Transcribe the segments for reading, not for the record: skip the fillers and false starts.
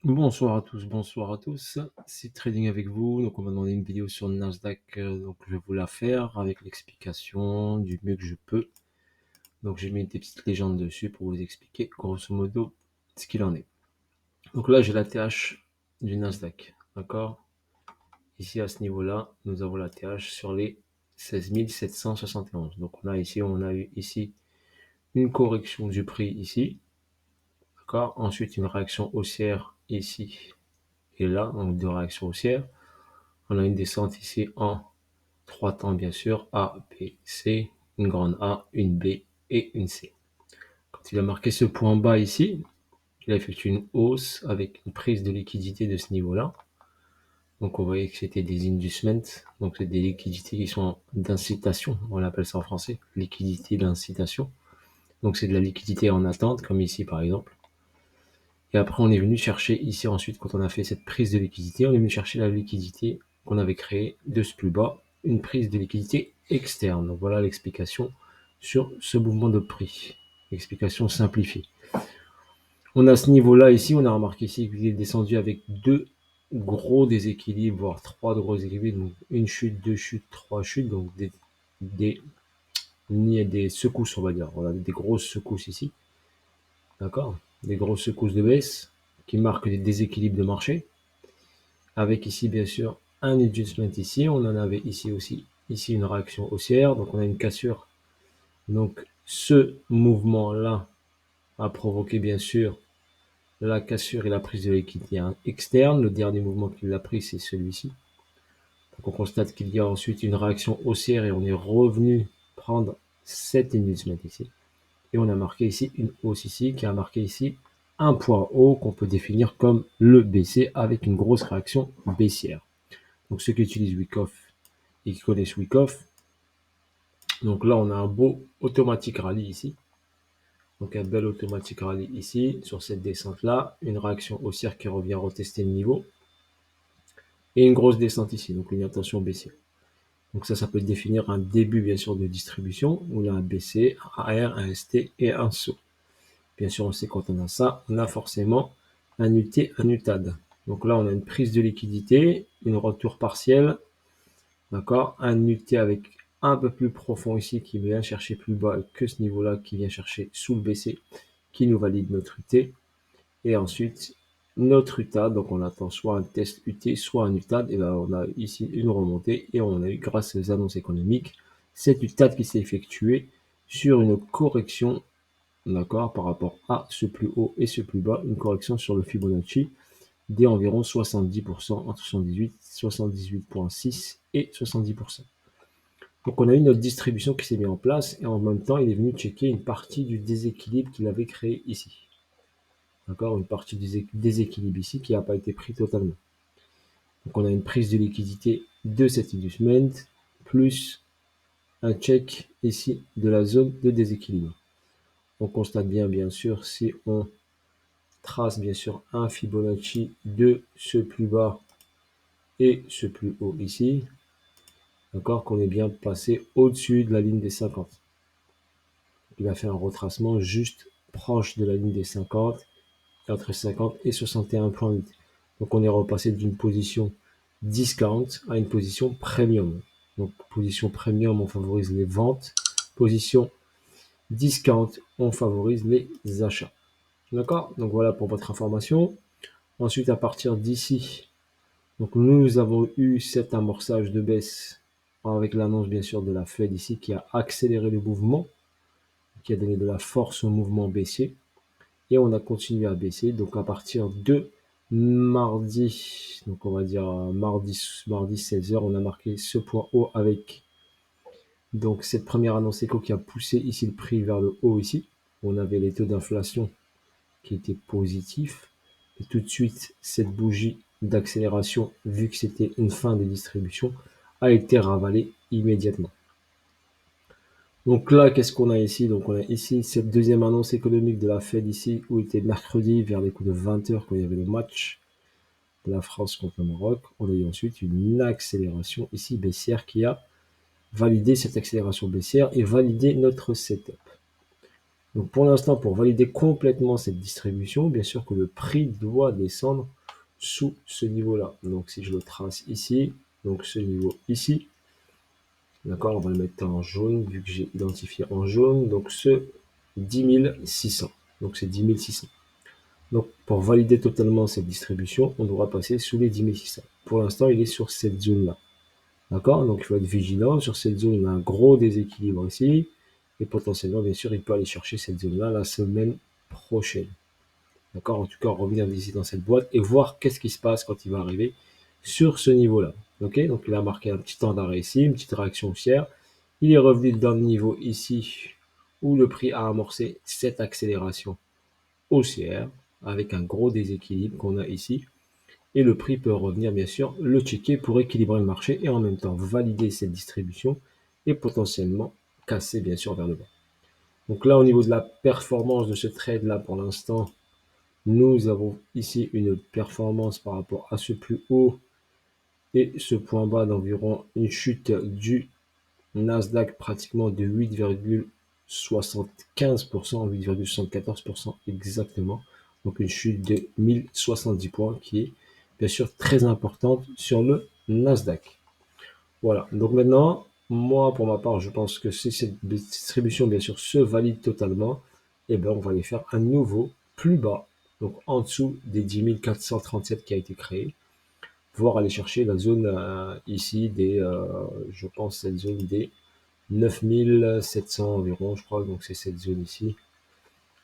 Bonsoir à tous, c'est Trading avec vous. Donc on m'a demandé une vidéo sur le Nasdaq, donc je vais vous la faire avec l'explication du mieux que je peux. Donc j'ai mis des petites légendes dessus pour vous expliquer grosso modo ce qu'il en est. Donc là j'ai la TH du Nasdaq, d'accord. Ici à ce niveau-là, nous avons la TH sur les 16 771. Donc on a eu ici une correction du prix ici, d'accord. Ensuite une réaction haussière ici et là, donc deux réactions haussières. On a une descente ici en trois temps, bien sûr, A, B, C, une grande A, une B et une C. Quand il a marqué ce point bas ici, il a effectué une hausse avec une prise de liquidité de ce niveau-là. Donc on voyait que c'était des inducements, donc c'est des liquidités qui sont d'incitation, on appelle ça en français, liquidité d'incitation. Donc c'est de la liquidité en attente, comme ici par exemple. Et après on est venu chercher ici ensuite, quand on a fait cette prise de liquidité, on est venu chercher la liquidité qu'on avait créée de ce plus bas, une prise de liquidité externe. Donc voilà l'explication sur ce mouvement de prix. Explication simplifiée. On a ce niveau-là ici, on a remarqué ici qu'il est descendu avec deux gros déséquilibres, voire trois gros déséquilibres, donc une chute, deux chutes, trois chutes, donc des secousses, on va dire. On a des grosses secousses ici, d'accord, des grosses secousses de baisse qui marquent des déséquilibres de marché, avec ici bien sûr un adjustment ici, on en avait ici aussi, ici une réaction haussière, donc on a une cassure. Donc ce mouvement-là a provoqué bien sûr la cassure et la prise de liquidité externe. Le dernier mouvement qu'il a pris, c'est celui-ci. Donc on constate qu'il y a ensuite une réaction haussière et on est revenu prendre cet inducement ici. Et on a marqué ici une hausse ici qui a marqué ici un point haut qu'on peut définir comme le BC avec une grosse réaction baissière. Donc ceux qui utilisent Wyckoff et qui connaissent Wyckoff, donc là on a un beau automatique rallye ici. Donc un bel automatique rallye ici sur cette descente là, une réaction haussière qui revient retester le niveau et une grosse descente ici, donc une intention baissière. Donc ça peut définir un début bien sûr de distribution où il y a un BC, un AR, un ST et un saut. Bien sûr on sait quand on a ça, on a forcément un UT, un UTAD. Donc là on a une prise de liquidité, une retour partiel, d'accord, un UT avec un peu plus profond ici qui vient chercher plus bas que ce niveau-là, qui vient chercher sous le BC, qui nous valide notre UT. Et ensuite, notre UTAD, donc on attend soit un test UT, soit un UTAD, et là on a ici une remontée, et on a eu, grâce aux annonces économiques, cet UTAD qui s'est effectué sur une correction, d'accord, par rapport à ce plus haut et ce plus bas, une correction sur le Fibonacci d'environ 70%, entre 78, 78,6 et 70%. Donc on a eu notre distribution qui s'est mise en place, et en même temps il est venu checker une partie du déséquilibre qu'il avait créé ici. D'accord, une partie du déséquilibre ici qui n'a pas été pris totalement. Donc on a une prise de liquidité de cet inducement plus un check ici de la zone de déséquilibre. On constate bien sûr, si on trace bien sûr un Fibonacci de ce plus bas et ce plus haut ici, d'accord, qu'on est bien passé au-dessus de la ligne des 50. Il a fait un retracement juste proche de la ligne des 50, entre 50 et 61,8. Donc on est repassé d'une position discount à une position premium. Donc position premium, on favorise les ventes. Position discount, on favorise les achats. D'accord? Donc voilà pour votre information. Ensuite, à partir d'ici, donc nous avons eu cet amorçage de baisse avec l'annonce bien sûr de la Fed ici qui a accéléré le mouvement, qui a donné de la force au mouvement baissier. Et on a continué à baisser. Donc à partir de mardi, donc on va dire mardi 16h, on a marqué ce point haut avec donc cette première annonce éco qui a poussé ici le prix vers le haut ici. On avait les taux d'inflation qui étaient positifs. Et tout de suite, cette bougie d'accélération, vu que c'était une fin de distribution, a été ravalée immédiatement. Donc là, qu'est-ce qu'on a ici? Donc on a ici cette deuxième annonce économique de la Fed ici, où il était mercredi vers les coups de 20h quand il y avait le match de la France contre le Maroc. On a eu ensuite une accélération ici baissière qui a validé cette accélération baissière et validé notre setup. Donc pour l'instant, pour valider complètement cette distribution, bien sûr que le prix doit descendre sous ce niveau-là. Donc si je le trace ici, donc ce niveau ici, d'accord, on va le mettre en jaune, vu que j'ai identifié en jaune, donc ce 10 600. Donc c'est 10 600. Donc pour valider totalement cette distribution, on devra passer sous les 10 600. Pour l'instant, il est sur cette zone-là. D'accord? Donc il faut être vigilant. Sur cette zone, on a un gros déséquilibre ici. Et potentiellement, bien sûr, il peut aller chercher cette zone-là la semaine prochaine. D'accord? En tout cas, revenir ici dans cette boîte et voir qu'est-ce qui se passe quand il va arriver sur ce niveau-là. Ok? Donc il a marqué un petit temps d'arrêt ici, une petite réaction haussière. Il est revenu dans le niveau ici où le prix a amorcé cette accélération haussière avec un gros déséquilibre qu'on a ici. Et le prix peut revenir, bien sûr, le checker pour équilibrer le marché et en même temps valider cette distribution et potentiellement casser, bien sûr, vers le bas. Donc là, au niveau de la performance de ce trade-là, pour l'instant, nous avons ici une performance par rapport à ce plus haut et ce point bas d'environ une chute du Nasdaq pratiquement de 8,75%, 8,74% exactement. Donc une chute de 1070 points qui est bien sûr très importante sur le Nasdaq. Voilà, donc maintenant, moi pour ma part, je pense que si cette distribution bien sûr se valide totalement, eh bien on va aller faire un nouveau plus bas, donc en dessous des 10 437 qui a été créé, voire aller chercher la zone ici des, je pense cette zone des 9700 environ, je crois, donc c'est cette zone ici.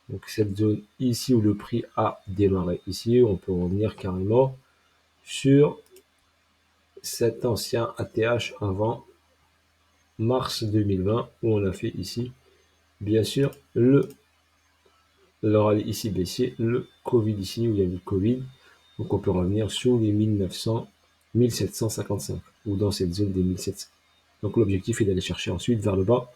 Donc cette zone ici où le prix a démarré ici, on peut revenir carrément sur cet ancien ATH avant mars 2020 où on a fait ici, bien sûr, le rallye ici baissier, le Covid ici où il y a eu le Covid. Donc on peut revenir sur les 1900, 1755 ou dans cette zone des 1700. Donc l'objectif est d'aller chercher ensuite vers le bas.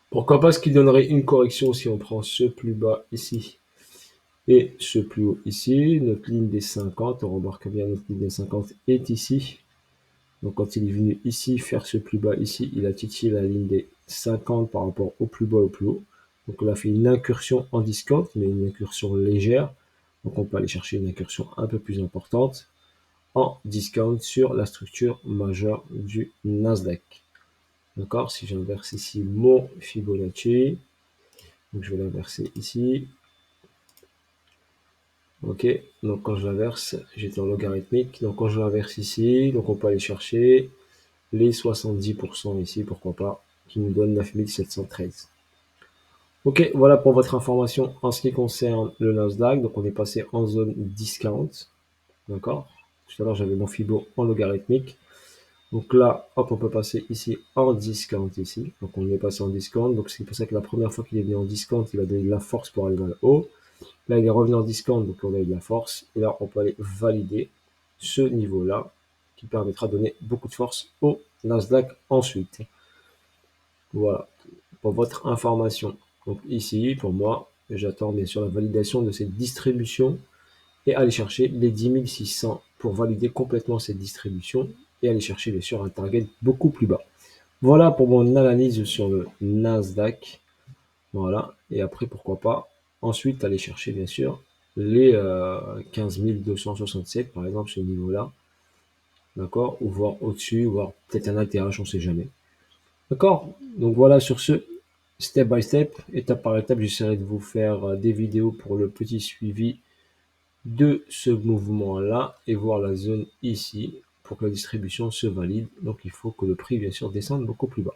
Pourquoi pas ce qui donnerait une correction si on prend ce plus bas ici et ce plus haut ici. Notre ligne des 50, on remarque bien notre ligne des 50 est ici. Donc quand il est venu ici faire ce plus bas ici, il a titillé la ligne des 50 par rapport au plus bas et au plus haut. Donc on a fait une incursion en discount, mais une incursion légère. Donc on peut aller chercher une incursion un peu plus importante en discount sur la structure majeure du Nasdaq. D'accord? Si j'inverse ici mon Fibonacci, donc je vais l'inverser ici. Ok, donc quand je l'inverse, j'étais en logarithmique. Donc quand je l'inverse ici, donc on peut aller chercher les 70% ici, pourquoi pas, qui nous donne 9713. Ok, voilà pour votre information en ce qui concerne le Nasdaq. Donc on est passé en zone discount. D'accord? Tout à l'heure j'avais mon Fibo en logarithmique. Donc là, hop, on peut passer ici en discount ici. Donc on est passé en discount. Donc c'est pour ça que la première fois qu'il est venu en discount, il a donné de la force pour aller vers le haut. Là, il est revenu en discount, donc on a eu de la force. Et là, on peut aller valider ce niveau-là qui permettra de donner beaucoup de force au Nasdaq ensuite. Voilà, pour votre information. Donc ici, pour moi, j'attends bien sûr la validation de cette distribution et aller chercher les 10 600 pour valider complètement cette distribution et aller chercher bien sûr un target beaucoup plus bas. Voilà pour mon analyse sur le Nasdaq. Voilà, et après pourquoi pas ensuite aller chercher bien sûr les 15 267 par exemple ce niveau-là, d'accord, ou voir au-dessus, voire peut-être un ATH, on sait jamais. D'accord? Donc voilà, sur ce, step by step, étape par étape, j'essaierai de vous faire des vidéos pour le petit suivi de ce mouvement-là et voir la zone ici pour que la distribution se valide. Donc il faut que le prix, bien sûr, descende beaucoup plus bas.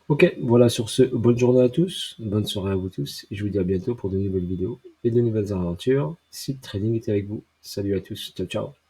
Ok, voilà sur ce, bonne journée à tous, bonne soirée à vous tous, et je vous dis à bientôt pour de nouvelles vidéos et de nouvelles aventures. Silk Trading est avec vous. Salut à tous, ciao ciao.